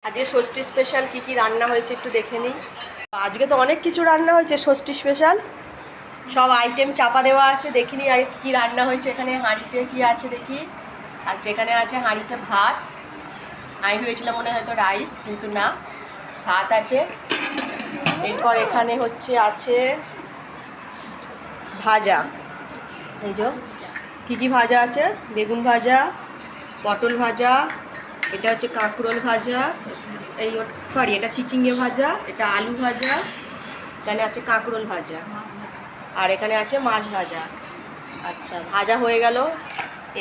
আজকে ষষ্ঠী স্পেশাল কি কি রান্না হয়েছে একটু দেখে নিই। আজকে তো অনেক কিছু রান্না হয়েছে ষষ্ঠী স্পেশাল, সব আইটেম চাপা দেওয়া আছে। দেখিনি আগে কী রান্না হয়েছে। এখানে হাঁড়িতে কি আছে দেখি। আর যেখানে আছে হাঁড়িতে ভাত, আমি ভেবেছিলাম মনে হয়তো রাইস, কিন্তু না, ভাত আছে। এরপর এখানে আছে ভাজা, এই যে কী ভাজা আছে, বেগুন ভাজা, পটল ভাজা, এটা হচ্ছে কাঁকরোল ভাজা, এই সরি এটা চিচিঙ্গে ভাজা, এটা আলু ভাজা, এখানে আছে কাঁকরোল ভাজা, আর এখানে আছে মাছ ভাজা। আচ্ছা, ভাজা হয়ে গেল।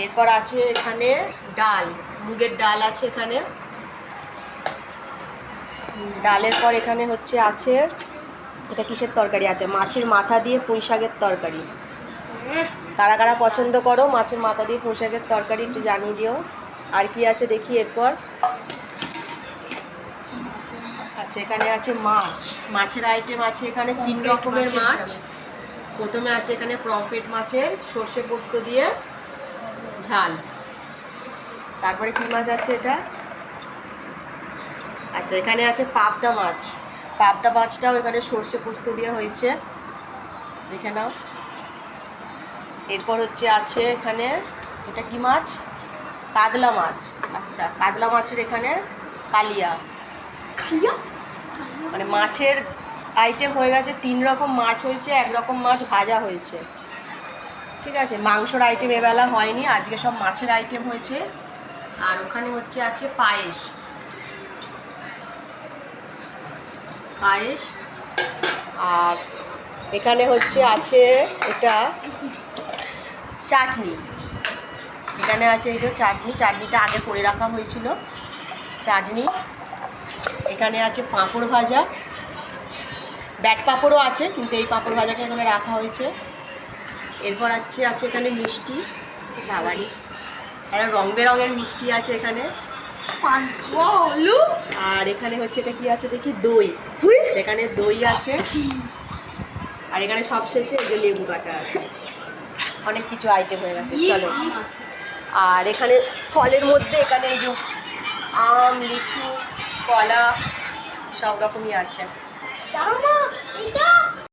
এরপর আছে এখানে ডাল, মুগের ডাল আছে এখানে। ডালের পর এখানে আছে এটা কিসের তরকারি আছে, মাছের মাথা দিয়ে পুঁই শাকের তরকারি। কারা কারা পছন্দ করো মাছের মাথা দিয়ে পুঁই শাকের তরকারি একটু জানিয়ে দিও। আর কি আছে দেখি এরপর। আচ্ছা, এখানে আছে মাছ, মাছের আইটেম আছে এখানে 3 রকমের মাছ। প্রথমে আছে এখানে পমফ্রেট মাছের সর্ষে পোস্ত দিয়ে ঝাল। তারপরে কি মাছ আছে এটা, আচ্ছা এখানে আছে পাবদা মাছ, পাবদা মাছটাও এখানে সর্ষে পোস্ত দিয়ে হয়েছে, দেখে নাও। এরপর আছে এখানে এটা কি মাছ, কাতলা মাছ। আচ্ছা, কাতলা মাছের এখানে কালিয়া, মানে মাছের আইটেম হয়ে গেছে 3 রকম মাছ হয়েছে, 1 রকম মাছ ভাজা হয়েছে। ঠিক আছে, মাংসর আইটেম এবেলা হয়নি, আজকে সব মাছের আইটেম হয়েছে। আর ওখানে আছে পায়েস, পায়েস। আর এখানে আছে এটা চাটনি, এখানে আছে এই যে চাটনি, চাটনিটা আগে করে রাখা হয়েছিল চাটনি। এখানে আছে পাঁপড় ভাজা, ব্যাট পাঁপড়ও আছে, কিন্তু এই পাঁপড় ভাজাটা এখানে রাখা হয়েছে। এরপর আছে এখানে মিষ্টি, সাবারি, একটা রং বেরঙের মিষ্টি আছে এখানে। আর এখানে এটা কি আছে দেখি, দই, সেখানে দই আছে। আর এখানে সব শেষে এই যে লেবু কাটা আছে। অনেক কিছু আইটেম হয়ে গেছে, চলো। আর এখানে ফলের মধ্যে এখানে এই যে আম, লিচু, কলা, সব রকমই আছে।